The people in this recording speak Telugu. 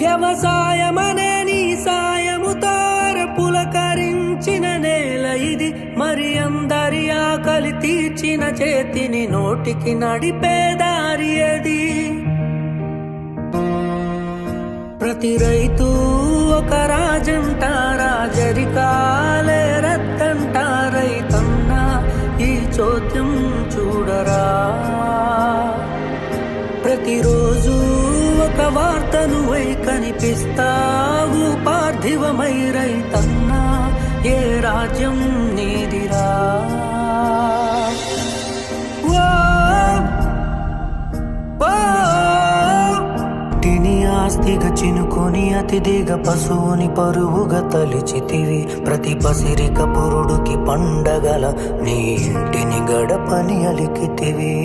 వ్యవసాయమనే నీ సాయముతో పులకరించిన నేల ఇది, మరి అందరి ఆకలి తీర్చిన చేతిని నోటికి నడిపే దారి అది. ప్రతి రైతు ఒక రాజంట, రాజరికాలే రత్తంట. రైతన్నా ఈ చోద్యం చూడరా, ప్రతిరోజు ఒక వార్తను వై కనిపిస్తావు పార్థివమై. రైతన్నా ఏ రాజ్యం నీదిరా. ఆస్తిగా చినుకొని అతిథిగా పశువుని పరువుగా తలిచితివి. ప్రతి పసిరిక పురుడుకి పండగల నీ ఇంటిని గడపని అలికితివి.